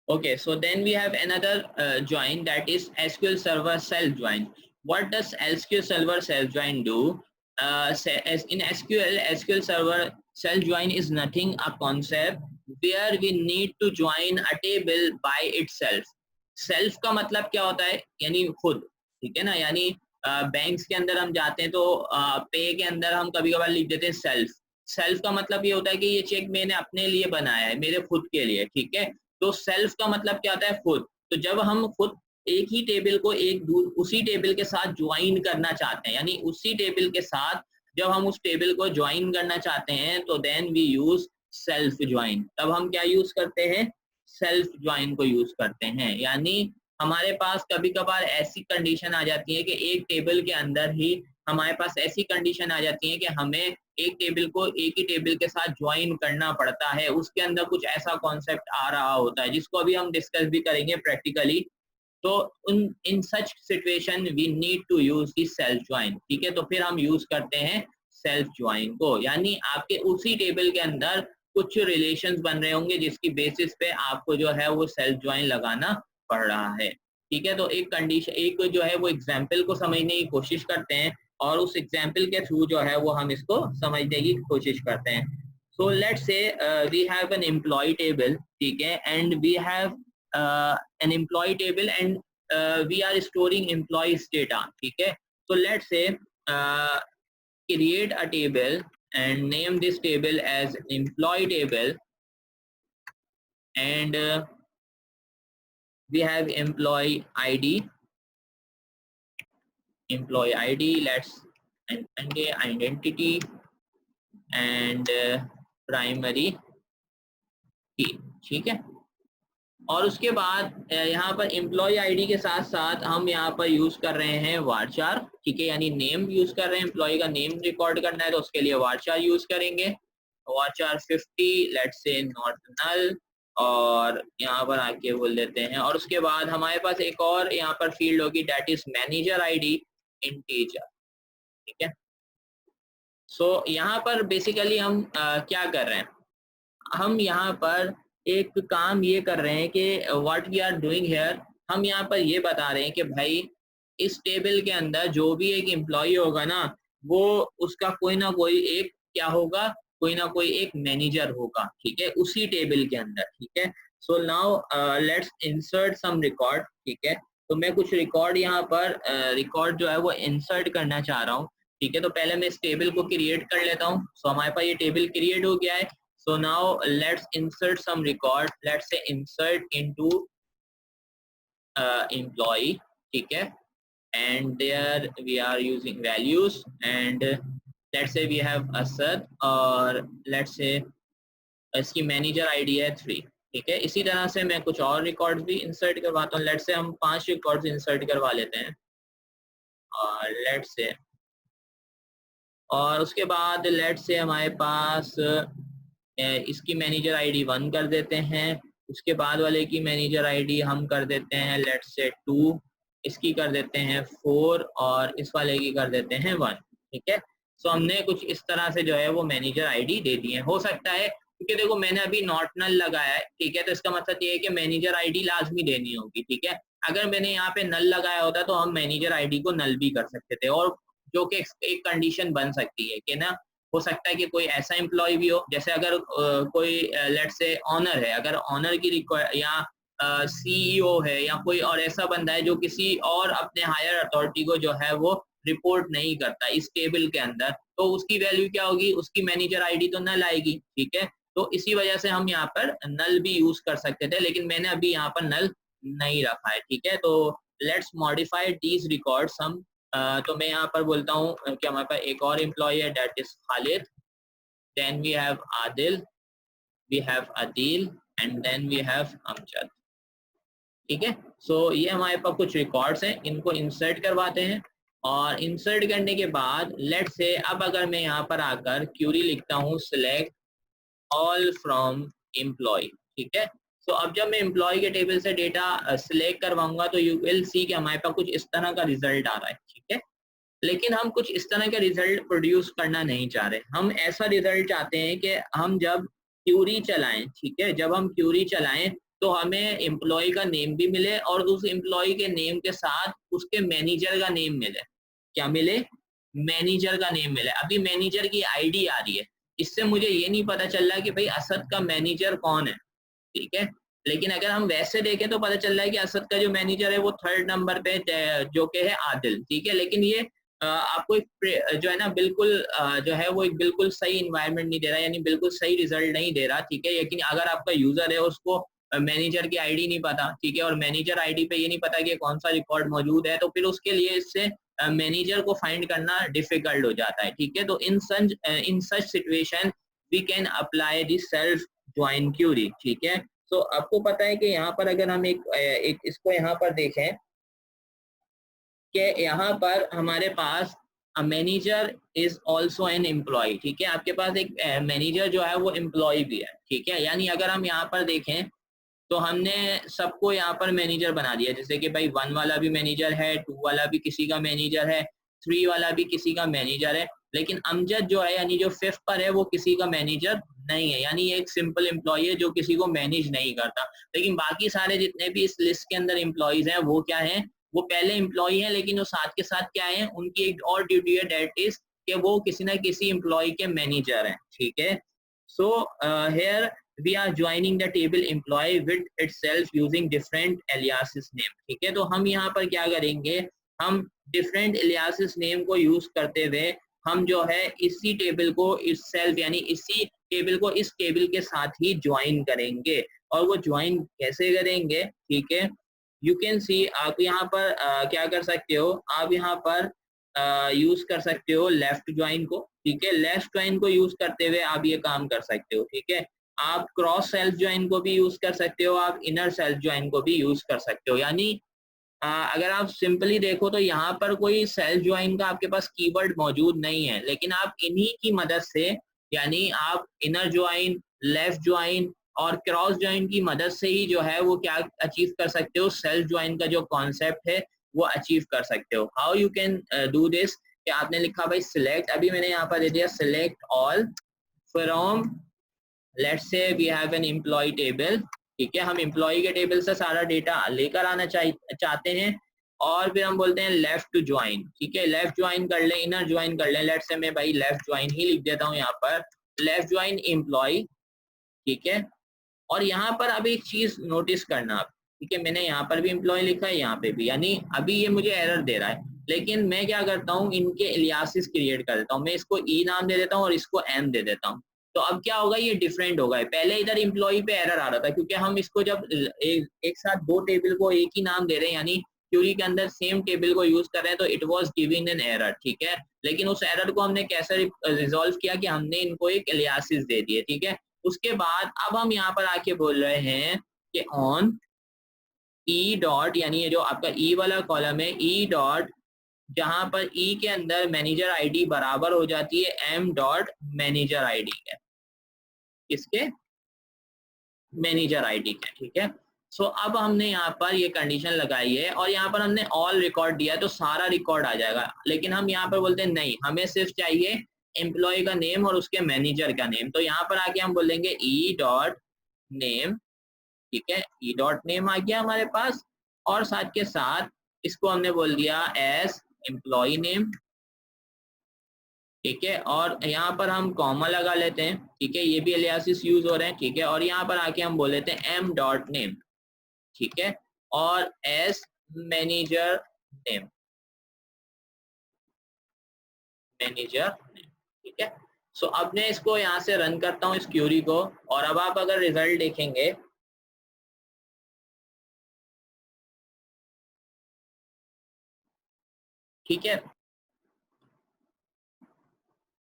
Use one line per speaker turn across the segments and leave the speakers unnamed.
Okay, so then we have another join, that is SQL Server self join. What does SQL Server self join do? As in SQL Server self join is nothing a concept where we need to join a table by itself. Self का मतलब क्या होता है, यानी खुद, ठीक है ना, यानी बैंक्स के अंदर हम जाते हैं तो पे के अंदर हम कभी कभार लिख देते हैं सेल्फ. सेल्फ का मतलब ये होता है कि ये चेक मैंने अपने लिए बनाया है, मेरे खुद के लिए, ठीक है. तो सेल्फ का मतलब क्या होता है, खुद. तो जब हम खुद एक ही टेबल को उसी टेबल के साथ ज्वाइन करना चाहते हैं, यानी उसी टेबल के साथ जब हम उस टेबल को ज्वाइन करना चाहते हैं तो then we use self join. तब हम क्या यूज करते हैं, सेल्फ ज्वाइन को यूज करते हैं. यानी हमारे पास कभी कभार ऐसी कंडीशन आ जाती है कि एक टेबल के अंदर ही हमारे पास ऐसी कंडीशन आ जाती है कि हमें एक टेबल को एक ही टेबल के साथ ज्वाइन करना पड़ता है. उसके अंदर कुछ ऐसा कॉन्सेप्ट आ रहा होता है जिसको अभी हम डिस्कस भी करेंगे प्रैक्टिकली. तो in such situation we need to use the self join, ठीक है. तो फिर हम यूज करते हैं सेल्फ ज्वाइन को, यानी आपके उसी टेबल के अंदर कुछ रिलेशंस बन रहे होंगे जिसकी बेसिस पे आपको जो है वो सेल्फ ज्वाइन लगाना पड़ रहा है, ठीक है. तो एक कंडीशन, एक जो है वो एग्जाम्पल को समझने की कोशिश करते हैं और उस एग्जाम्पल के थ्रू जो है वो हम इसको समझने की कोशिश करते हैं. So let's say we have an employee table, ठीक है, and we have an employee table and we are storing employees data, ठीक है. So let's say create a table and name this table as employee table and we have employee ID, let's and identity and primary key, ठीक है. और उसके बाद यहाँ पर employ ID के साथ साथ हम यहाँ पर यूज कर रहे हैं वारचार, ठीक है, यानी नेम यूज कर रहे हैं, एम्प्लॉय का नेम रिकॉर्ड करना है तो उसके लिए वारचार यूज करेंगे. वारचार 50 लेट्स से नॉट नल और यहाँ पर आके बोल देते हैं. और उसके बाद हमारे पास एक और यहाँ पर फील्ड होगी that is manager ID integer, ठीक है. सो यहाँ पर बेसिकली हम क्या कर रहे हैं, हम यहाँ पर एक काम ये कर रहे हैं कि what we are doing here, हम यहाँ पर ये बता रहे हैं कि भाई इस टेबल के अंदर जो भी एक एम्प्लॉय होगा ना वो उसका कोई ना कोई एक क्या होगा, कोई ना कोई एक मैनेजर होगा, ठीक है, उसी टेबल के अंदर, ठीक है. So now let's insert some record, ठीक है. तो मैं कुछ रिकॉर्ड यहाँ पर रिकॉर्ड जो है वो इंसर्ट करना चाह रहा हूँ, ठीक है. तो पहले मैं इस टेबल को क्रिएट कर लेता हूँ. सो हमारे पास ये टेबल क्रिएट हो गया है. So now let's insert some record. Let's say insert into employee, ठीक है, and there we are using values and let's say we have Asad और let's say इसकी मैनेजर आईडी है 3, ठीक है. इसी तरह से मैं कुछ और रिकॉर्ड्स भी इंसर्ट करवाता हूँ. लेट्स से हम 5 रिकॉर्ड्स इंसर्ट करवा लेते हैं और लेट्स से, और उसके बाद लेट्स से हमारे पास इसकी मैनेजर आईडी 1 कर देते हैं. उसके बाद वाले की मैनेजर आईडी हम कर देते हैं लेट्स से 2, इसकी कर देते हैं 4 और इस वाले की कर देते हैं 1, ठीक है. सो हमने कुछ इस तरह से जो है वो मैनेजर आईडी दे दी है. हो सकता है क्योंकि देखो मैंने अभी नॉट नल लगाया है, ठीक है, तो इसका मतलब ये है कि मैनेजर आईडी लाजमी देनी होगी, ठीक है. अगर मैंने यहाँ पे नल लगाया होता तो हम मैनेजर आईडी को नल भी कर सकते थे, और जो कि एक कंडीशन बन सकती है कि ना, हो सकता है कि कोई ऐसा एम्प्लॉय भी हो, जैसे अगर कोई लेट्स से ऑनर है, अगर ऑनर की या सीईओ है या कोई और ऐसा बंदा है जो किसी और अपने हायर अथॉरिटी को जो है वो रिपोर्ट नहीं करता इस टेबल के अंदर, तो उसकी वैल्यू क्या होगी, उसकी मैनेजर आईडी तो नल आएगी, ठीक है. तो इसी वजह से हम यहाँ पर नल भी यूज कर सकते थे, लेकिन मैंने अभी यहाँ पर नल नहीं रखा है, ठीक है. तो लेट्स मॉडिफाई दीज रिकॉर्ड्स. हम तो मैं यहाँ पर बोलता हूँ कि हमारे पास एक और एम्प्लॉय है that is Khalid, then we have Adil, we have Adeel and then we have Amjad, ठीक है. सो ये हमारे पास कुछ रिकॉर्ड्स हैं, इनको इंसर्ट करवाते हैं और इंसर्ट करने के बाद लेट्स से अब अगर मैं यहाँ पर आकर क्यूरी लिखता हूँ सिलेक्ट ऑल फ्रॉम एम्प्लॉय, ठीक है. तो अब जब मैं एम्प्लॉय के टेबल से डेटा सिलेक्ट करवाऊंगा तो यू विल सी कि हमारे पास कुछ इस तरह का रिजल्ट आ रहा है, ठीक है. लेकिन हम कुछ इस तरह का रिजल्ट प्रोड्यूस करना नहीं चाह रहे, हम ऐसा रिजल्ट चाहते हैं कि हम जब क्यूरी चलाएं, ठीक है, जब हम क्यूरी चलाएं तो हमें एम्प्लॉय का नेम भी मिले और उस एम्प्लॉय के नेम के साथ उसके मैनेजर का नेम मिले। क्या मिले? मैनेजर का नेम मिले। अभी मैनेजर की आईडी आ रही है, इससे मुझे ये नहीं पता चल रहा कि भाई असद का मैनेजर कौन है, ठीक है। लेकिन अगर हम वैसे देखें तो पता चल रहा है कि असद का जो मैनेजर है वो 3rd नंबर पे जो कि है आदिल, ठीक है। लेकिन ये आपको एक जो है ना बिल्कुल जो है वो एक बिल्कुल सही इन्वायरमेंट नहीं दे रहा, यानी बिल्कुल सही रिजल्ट नहीं दे रहा, ठीक है। लेकिन अगर आपका यूजर है उसको मैनेजर की आईडी नहीं पता, ठीक है, और मैनेजर आईडी पे ये नहीं पता कि कौन सा रिकॉर्ड मौजूद है, तो फिर उसके लिए इससे मैनेजर को फाइंड करना डिफिकल्ट हो जाता है, ठीक है। तो in such situation we can apply the self join query, ठीक है। तो आपको पता है कि यहाँ पर अगर हम एक इसको यहाँ पर देखें कि यहाँ पर हमारे पास manager is also an employee, ठीक है। आपके पास एक मैनेजर जो है वो एम्प्लॉय भी है, ठीक है। यानी अगर हम यहाँ पर देखें तो हमने सबको यहाँ पर मैनेजर बना दिया, जैसे कि भाई 1 वाला भी मैनेजर है, 2 वाला भी किसी का मैनेजर है, 3 वाला भी किसी का मैनेजर है, लेकिन अमजद जो है यानी जो 5th पर है वो किसी का मैनेजर नहीं है, यानी ये एक सिंपल एम्प्लॉय है जो किसी को मैनेज नहीं करता। लेकिन बाकी सारे जितने भी इस लिस्ट के अंदर एम्प्लॉयज हैं वो क्या हैं, वो पहले एम्प्लॉय हैं, लेकिन वो साथ के साथ क्या है, उनकी एक और ड्यूटी है, दैट इज कि वो किसी ना किसी एम्प्लॉय के मैनेजर हैं, ठीक है। So here we are joining the table employee with itself using different aliases name, ठीक है। तो हम यहाँ पर क्या करेंगे, हम different aliases name को यूज करते हुए हम जो है इसी टेबल को itself यानी इसी टेबल को इस टेबल के साथ ही ज्वाइन करेंगे। और वो ज्वाइन कैसे करेंगे, ठीक है। यू कैन सी, आप यहाँ पर क्या कर सकते हो, आप यहाँ पर यूज कर सकते हो लेफ्ट ज्वाइन को, ठीक है। लेफ्ट ज्वाइन को यूज करते हुए आप ये काम कर सकते हो, ठीक है। आप क्रॉस सेल्फ ज्वाइन को भी यूज कर सकते हो, आप इनर सेल्फ ज्वाइन को भी यूज कर सकते हो। यानी अगर आप सिंपली देखो तो यहाँ पर कोई सेल्फ ज्वाइन का आपके पास कीवर्ड मौजूद नहीं है, लेकिन आप इन्हीं की मदद से, यानी आप इनर ज्वाइन, लेफ्ट ज्वाइन और क्रॉस ज्वाइन की मदद से ही जो है वो क्या अचीव कर सकते हो, सेल्फ ज्वाइन का जो कॉन्सेप्ट है वो अचीव कर सकते हो। How you can do this, कि आपने लिखा भाई सिलेक्ट, अभी मैंने यहाँ पर दे दिया select all from, let's say we have an employee table, ठीक है। हम एम्प्लॉय के टेबल से सारा डेटा लेकर आना चाहते हैं, और फिर हम बोलते हैं लेफ्ट टू ज्वाइन, ठीक है। लेफ्ट ज्वाइन कर लें, इनर ज्वाइन कर लें, लेट्स से मैं भाई लेफ्ट ज्वाइन ही लिख देता हूँ यहाँ पर, लेफ्ट ज्वाइन एम्प्लॉय, ठीक है। और यहाँ पर अब एक चीज नोटिस करना आप, ठीक है, मैंने यहाँ पर भी एम्प्लॉय लिखा है, यहाँ पे भी, यानी अभी ये मुझे एरर दे रहा है, लेकिन मैं क्या करता हूँ, इनके एलियासिस क्रिएट कर देता हूँ, मैं इसको ई नाम दे देता हूँ और इसको एम दे देता हूँ। तो अब क्या होगा, ये डिफरेंट होगा। पहले इधर एम्प्लॉय पे एरर आ रहा था क्योंकि हम इसको जब एक साथ दो टेबल को एक ही नाम दे रहे हैं, यानी क्यूरी के अंदर सेम टेबल को यूज कर रहे हैं, तो it was giving an error, ठीक है। लेकिन उस एरर को हमने कैसे रिजॉल्व किया कि हमने इनको एक एलियासिस दे दिए, ठीक है। उसके बाद अब हम यहाँ पर आके बोल रहे हैं कि ऑन ई डॉट, यानी ये जो आपका ई वाला कॉलम है, ई डॉट, जहां पर ई के अंदर मैनेजर आईडी बराबर हो जाती है एम डॉट मैनेजर आईडी के, किसके, मैनेजर आईडी के, ठीक है। सो अब हमने यहाँ पर ये कंडीशन लगाई है और यहाँ पर हमने ऑल रिकॉर्ड दिया है, तो सारा रिकॉर्ड आ जाएगा। लेकिन हम यहाँ पर बोलते हैं नहीं, हमें सिर्फ चाहिए एम्प्लॉय का नेम और उसके मैनेजर का नेम। तो यहाँ पर आके हम बोलेंगे ई डॉट नेम, ठीक है, ई डॉट नेम आ गया हमारे पास, और साथ के साथ इसको हमने बोल दिया एज एम्प्लॉय नेम, ठीक है। और यहाँ पर हम कॉमा लगा लेते हैं, ठीक है, ये भी एलियासिस यूज हो रहे हैं, ठीक है। और यहाँ पर आके हम बोल लेते हैं एम डॉट नेम, ठीक है, और S manager name, manager name, ठीक है। सो अब मैं इसको यहाँ से रन करता हूँ इस क्यूरी को, और अब आप अगर रिजल्ट देखेंगे, ठीक है,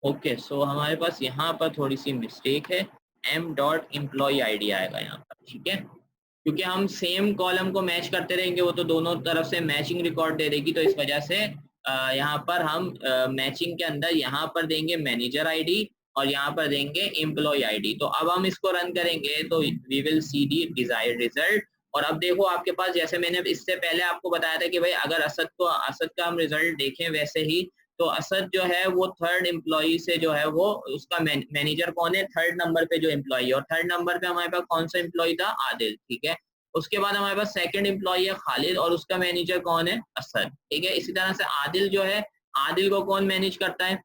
ओके। सो हमारे पास यहाँ पर थोड़ी सी मिस्टेक है, एम डॉट एम्प्लॉय आईडी आएगा यहाँ पर, ठीक है, क्योंकि हम सेम कॉलम को मैच करते रहेंगे, वो तो दोनों तरफ से मैचिंग रिकॉर्ड दे देगी, तो इस वजह से यहाँ पर हम मैचिंग के अंदर यहाँ पर देंगे मैनेजर आईडी और यहाँ पर देंगे एम्प्लॉय आईडी। तो अब हम इसको रन करेंगे तो we will see the desired result. और अब देखो आपके पास, जैसे मैंने इससे पहले आपको बताया था कि भाई अगर असद का हम रिजल्ट देखें वैसे ही, तो असद जो है वो थर्ड एम्प्लॉई से जो है वो उसका मैनेजर कौन है, थर्ड नंबर पे जो एम्प्लॉई है, और थर्ड नंबर पे हमारे पास कौन सा एम्प्लॉई था, आदिल, ठीक है। उसके बाद हमारे पास सेकंड एम्प्लॉई है खालिद और उसका मैनेजर कौन है, असद, ठीक है। इसी तरह से आदिल जो है, आदिल को कौन मैनेज करता है,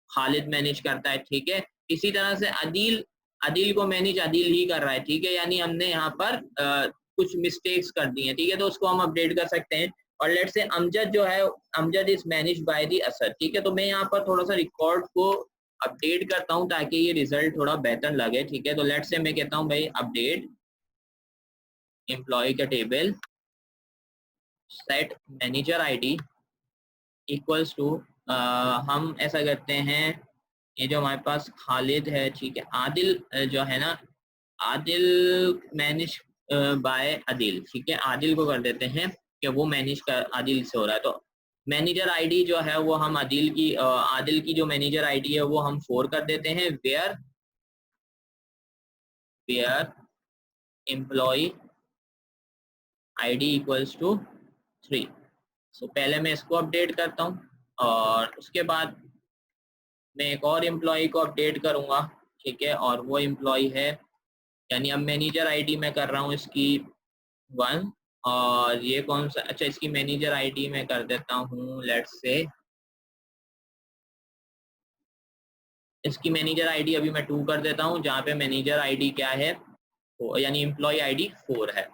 खालिद मैनेज करता है, ठीक है। इसी तरह से अदील, अदील को मैनेज अदील ही कर रहा है, ठीक है। यानी हमने यहाँ पर कुछ मिस्टेक्स कर दी हैं, ठीक है, तो उसको हम अपडेट कर सकते हैं। और लेट से अमजद जो है, Amjad is manage by the Asad, ठीक है। तो मैं यहाँ पर थोड़ा सा रिकॉर्ड को अपडेट करता हूँ ताकि ये रिजल्ट थोड़ा बेहतर लगे, ठीक है। तो लेट से मैं कहता हूँ भाई अपडेट एम्प्लॉय का table, set manager ID equals to, हम ऐसा करते हैं, ये जो हमारे पास खालिद है, ठीक है, आदिल जो है ना, आदिल मैनेज बाय आदिल, ठीक है। आदिल को कर देते हैं कि वो मैनेज कर आदिल से हो रहा है। तो मैनेजर आईडी जो है वो हम आदिल की आदिल की जो मैनेजर आईडी है वो हम 4 कर देते हैं, where where employee ID equals to 3। So पहले मैं इसको अपडेट करता हूँ और उसके बाद मैं एक और एम्प्लॉय को अपडेट करूँगा, ठीक है। और वो एम्प्लॉय है, यानी अब मैनेजर आईडी मैं कर रहा हूँ इसकी 1, और ये कौन सा, अच्छा इसकी मैनेजर आईडी मैं कर देता हूँ, लेट्स से इसकी मैनेजर आईडी अभी मैं 2 कर देता हूँ, जहाँ पे मैनेजर आईडी क्या है, यानी एम्प्लॉय आईडी 4 है।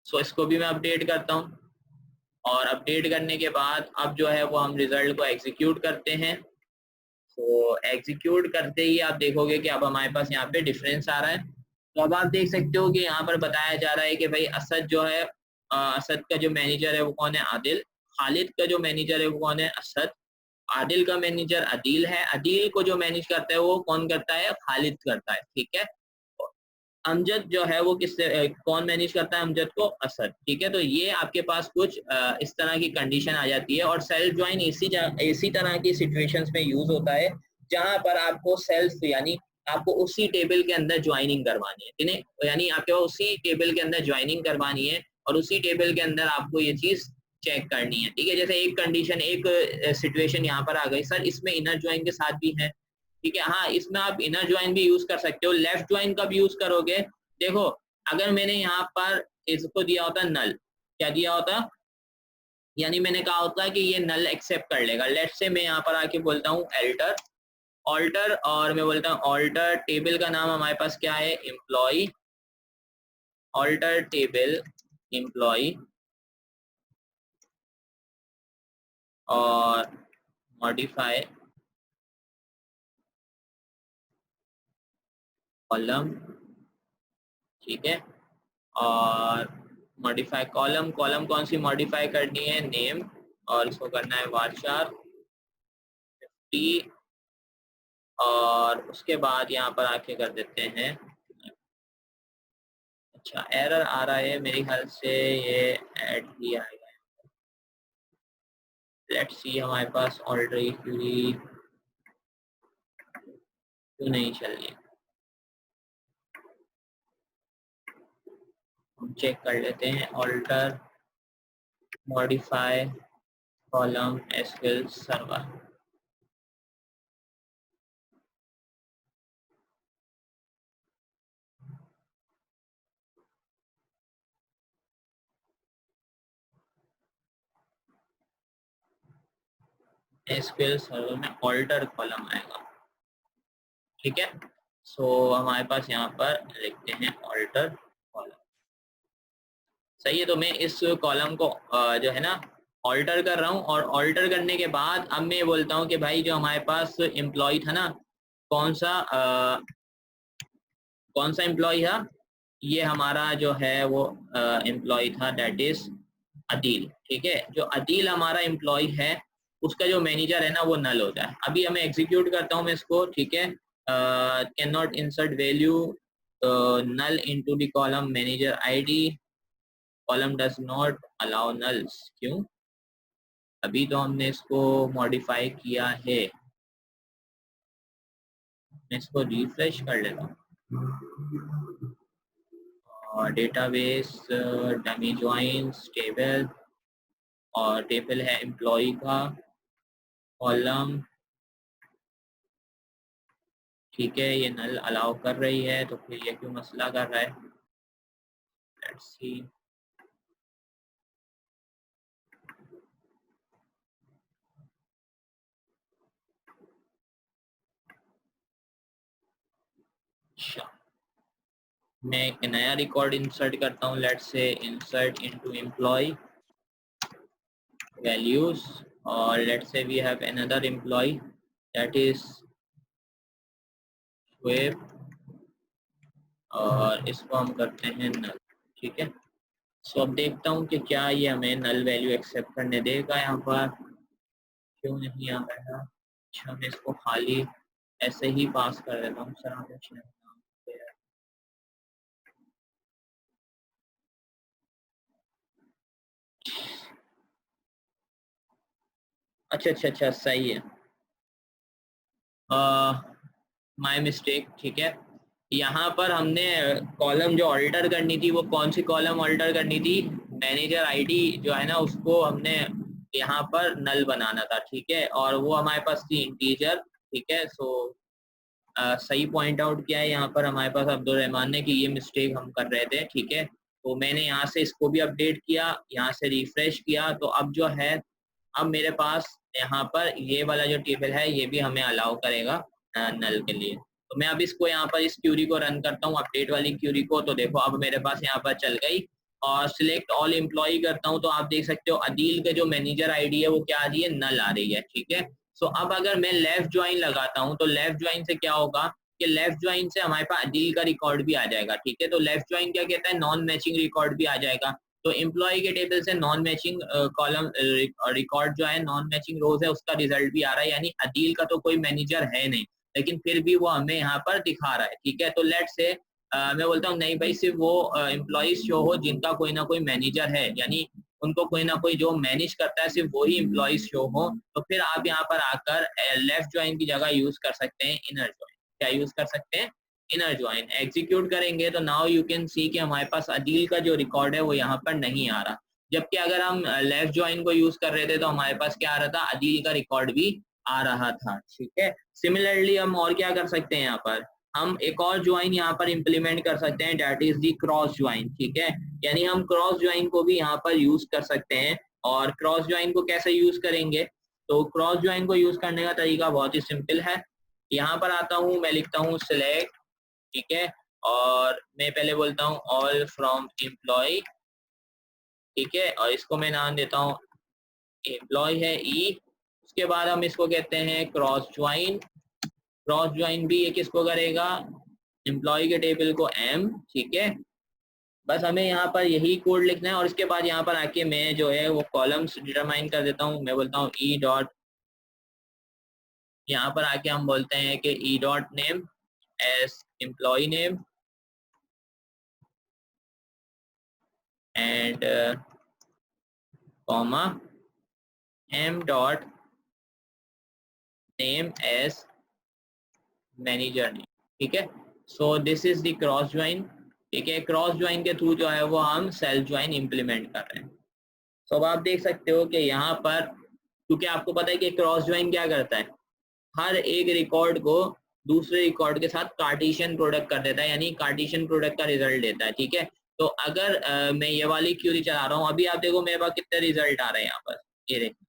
सो इसको भी मैं अपडेट करता हूँ और अपडेट करने के बाद अब जो है वो हम रिजल्ट को एग्जीक्यूट करते हैं। तो एग्जीक्यूट करते ही आप देखोगे कि अब हमारे पास यहाँ पे डिफरेंस आ रहा है। तो अब आप देख सकते हो कि यहाँ पर बताया जा रहा है कि भाई असद जो है, असद का जो मैनेजर है वो कौन है, आदिल। खालिद का जो मैनेजर है वो कौन है, असद। आदिल का मैनेजर अदील है। अदील को जो मैनेज करता है वो कौन करता है, खालिद करता है, ठीक है। अमजद जो है वो किससे कौन मैनेज करता है, अमजद को, असद, ठीक है। तो ये आपके पास कुछ इस तरह की कंडीशन आ जाती है। और सेल्फ ज्वाइन इसी तरह की सिचुएशंस में यूज होता है जहां पर आपको सेल्फ यानी आपको उसी टेबल के अंदर ज्वाइनिंग करवानी है, ठीक, यानी आपके पास उसी टेबल के अंदर ज्वाइनिंग करवानी है और उसी टेबल के अंदर आपको ये चीज चेक करनी है, ठीक है। जैसे एक कंडीशन, एक सिचुएशन यहाँ पर आ गई, सर इसमें इनर ज्वाइन के साथ भी है, ठीक है। हाँ, इसमें आप इनर ज्वाइन भी यूज कर सकते हो। लेफ्ट ज्वाइन कब यूज करोगे, देखो अगर मैंने यहाँ पर इसको दिया होता नल, क्या दिया होता, यानी मैंने कहा होता है कि ये नल एक्सेप्ट कर लेगा। लेट्स से मैं यहाँ पर आके बोलता हूँ एल्टर ऑल्टर, और मैं बोलता हूँ ऑल्टर टेबल का नाम हमारे पास क्या है, एम्प्लॉय, ऑल्टर टेबल एम्प्लॉय, और मॉडिफाई कॉलम, ठीक है। और मॉडिफाई कॉलम, कॉलम कौन सी मॉडिफाई करनी है, नेम, और इसको करना है वारशार 50। और उसके बाद यहाँ पर आके कर देते हैं, अच्छा एरर आ रहा है मेरे ख्याल से, ये ऐड ही आएगा। लेट्स सी हमारे पास ऑलरेडी क्यों नहीं चल रही, हम चेक कर लेते हैं। Alter modify column SQL server, SQL server में ऑल्टर कॉलम आएगा, ठीक है। सो हमारे पास यहाँ पर लिखते हैं ऑल्टर कॉलम, सही है। तो मैं इस कॉलम को जो है ना ऑल्टर कर रहा हूँ, और ऑल्टर करने के बाद अब मैं बोलता हूँ कि भाई जो हमारे पास एम्प्लॉय था ना, कौन सा कौन सा एम्प्लॉय था, ये हमारा जो है वो एम्प्लॉय था, दैट इज अदील, ठीक है। जो अदील हमारा एम्प्लॉय है उसका जो मैनेजर है ना वो नल होता है। अभी हमें एग्जीक्यूट करता हूँ मैं इसको, ठीक है। Can not insert value null into the column manager ID, column does not allow nulls, क्यों, अभी तो हमने इसको मॉडिफाई किया है। मैं इसको रिफ्रेश कर लेता हूँ, और डेटाबेस डमी ज्वाइंस टेबल, और टेबल है एम्प्लॉय का, कॉलम ठीक है, ये नल अलाउ कर रही है, तो फिर ये क्यों मसला कर रहा है? Let's see. अच्छा, मैं एक नया रिकॉर्ड इंसर्ट करता हूँ। Let's say insert into employee values, और let's say we have another employee that is web, और इसको हम करते हैं नल। ठीक है, सो अब देखता हूँ कि क्या ये हमें नल वैल्यू एक्सेप्ट करने देगा। यहाँ पर क्यों नहीं आ रहा? अच्छा, मैं इसको खाली ऐसे ही पास कर देता हूँ सर। अच्छा अच्छा अच्छा, सही है। My mistake. ठीक है, यहाँ पर हमने कॉलम जो ऑल्टर करनी थी, वो कौन सी कॉलम ऑल्टर करनी थी? मैनेजर आईडी जो है ना, उसको हमने यहाँ पर नल बनाना था। ठीक है, और वो हमारे पास थी इंटीजर। ठीक है, सो सही पॉइंट आउट किया है यहाँ पर हमारे पास अब्दुल रहमान ने कि ये मिस्टेक हम कर रहे थे। ठीक है, तो मैंने यहाँ से इसको भी अपडेट किया, यहाँ से रिफ्रेश किया, तो अब जो है, अब मेरे पास यहाँ पर ये वाला जो टेबल है, ये भी हमें अलाउ करेगा नल के लिए। तो मैं अब इसको यहाँ पर इस क्यूरी को रन करता हूँ, अपडेट वाली क्यूरी को। तो देखो अब मेरे पास यहाँ पर चल गई, और सिलेक्ट ऑल एम्प्लॉय करता हूँ, तो आप देख सकते हो अदील के जो मैनेजर आईडी है वो क्या आ रही है? नल आ रही है। ठीक है, सो अब अगर मैं लेफ्ट ज्वाइन लगाता हूँ, तो लेफ्ट ज्वाइन से क्या होगा कि लेफ्ट ज्वाइन से हमारे पास अदील का रिकॉर्ड भी आ जाएगा। ठीक है, तो लेफ्ट ज्वाइन क्या कहता है? नॉन मैचिंग रिकॉर्ड भी आ जाएगा। तो एम्प्लॉय के टेबल से नॉन मैचिंग कॉलम रिकॉर्ड जो है, नॉन मैचिंग रोज है, उसका रिजल्ट भी आ रहा है। यानी अदील का तो कोई मैनेजर है नहीं, लेकिन फिर भी वो हमें यहाँ पर दिखा रहा है। ठीक है, तो लेट से मैं बोलता हूँ नहीं भाई, सिर्फ वो एम्प्लॉयज शो हो जिनका कोई ना कोई मैनेजर है, यानी उनको कोई ना कोई जो मैनेज करता है, सिर्फ वही एम्प्लॉयज शो हो। तो फिर आप यहाँ पर आकर लेफ्ट ज्वाइन की जगह यूज कर सकते हैं इनर ज्वाइन। क्या यूज कर सकते हैं? Inner join. एग्जीक्यूट करेंगे तो नाउ यू कैन सी कि हमारे पास अदील का जो रिकॉर्ड है वो यहाँ पर नहीं आ रहा, जबकि अगर हम लेफ्ट ज्वाइन को यूज कर रहे थे तो हमारे पास क्या आ रहा था? अदील का रिकॉर्ड भी आ रहा था। ठीक है, सिमिलरली हम और क्या कर सकते हैं? यहाँ पर हम एक और ज्वाइन यहाँ पर इंप्लीमेंट कर सकते हैं, that is the cross join. ठीक है, यानी हम क्रॉस ज्वाइन को भी यहाँ पर यूज कर सकते हैं। और क्रॉस ज्वाइन को कैसे यूज करेंगे? तो क्रॉस ज्वाइन को यूज करने का तरीका बहुत ही सिंपल है। यहाँ पर आता हूँ, मैं लिखता हूँ सिलेक्ट। ठीक है, और मैं पहले बोलता हूँ ऑल फ्रॉम एम्प्लॉय। ठीक है, और इसको मैं नाम देता हूँ एम्प्लॉय है ई। उसके बाद हम इसको कहते हैं क्रॉस ज्वाइन। क्रॉस ज्वाइन भी ये किसको करेगा? एम्प्लॉय के टेबल को एम। ठीक है, बस हमें यहाँ पर यही कोड लिखना है, और इसके बाद यहाँ पर आके मैं जो है वो कॉलम्स डिटरमाइन कर देता हूँ। मैं बोलता हूँ ई डॉट, यहाँ पर आके हम बोलते हैं कि E dot name as employee name, and comma M dot name as manager name. ठीक है, so this is the cross join. ठीक है, क्रॉस ज्वाइन के थ्रू जो है वो हम सेल्फ ज्वाइन इंप्लीमेंट कर रहे हैं। तो अब आप देख सकते हो कि यहाँ पर, क्योंकि आपको पता है कि क्रॉस ज्वाइन क्या करता है, हर एक रिकॉर्ड को दूसरे रिकॉर्ड के साथ कार्टेशियन प्रोडक्ट कर देता है, यानी कार्टेशियन प्रोडक्ट का रिजल्ट देता है। ठीक है, तो अगर मैं ये वाली क्यूरी चला रहा हूँ, अभी आप देखो मेरे पास कितने रिजल्ट आ रहे हैं यहाँ पर। ये देखो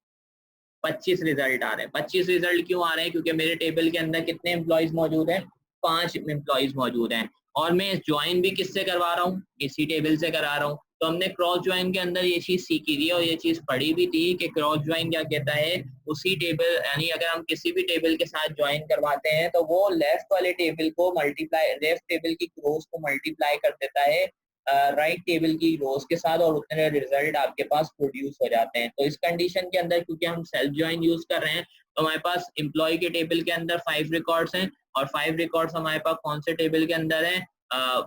25 रिजल्ट आ रहे हैं। 25 रिजल्ट क्यों आ रहे हैं? क्योंकि मेरे टेबल के अंदर कितने एम्प्लॉयज मौजूद हैं? 5 एम्प्लॉयज मौजूद हैं, और मैं ज्वाइन भी किससे करवा रहा हूँ? इसी टेबल से करा रहा हूँ। तो हमने क्रॉस ज्वाइन के अंदर ये चीज सीखी थी, और ये चीज पढ़ी भी थी कि क्रॉस ज्वाइन क्या कहता है, उसी टेबल, यानी अगर हम किसी भी टेबल के साथ ज्वाइन करवाते हैं तो वो लेफ्ट वाले टेबल को मल्टीप्लाई, लेफ्ट टेबल की रोज को मल्टीप्लाई कर देता है राइट टेबल की रोज के साथ, और उतने रिजल्ट आपके पास प्रोड्यूस हो जाते हैं। तो इस कंडीशन के अंदर, क्योंकि हम सेल्फ ज्वाइन यूज कर रहे हैं, तो हमारे पास एम्प्लॉय के टेबल के अंदर 5 रिकॉर्ड्स हैं, और 5 रिकॉर्ड्स हमारे पास कौन से टेबल के अंदर है?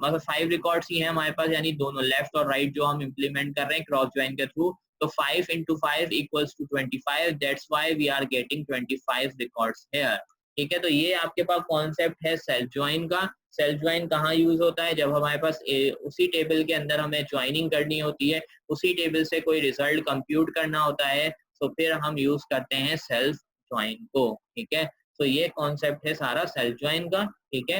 मतलब 5 रिकॉर्ड्स ही हैं हमारे पास, यानी दोनों लेफ्ट और राइट जो हम इम्प्लीमेंट कर रहे हैं क्रॉस ज्वाइन के थ्रू। तो 5 into 5 equals to 25, that's why we are getting 25 records here। ठीक है, तो ये आपके पास कॉन्सेप्ट है सेल्फ ज्वाइन का। सेल्फ ज्वाइन कहाँ यूज होता है? जब हमारे पास उसी टेबल के अंदर हमें ज्वाइनिंग करनी होती है, उसी टेबल से कोई रिजल्ट कंप्यूट करना होता है, तो फिर हम यूज करते हैं सेल्फ ज्वाइन को। ठीक है, तो ये कॉन्सेप्ट है सारा सेल्फ ज्वाइन का, ठीक है।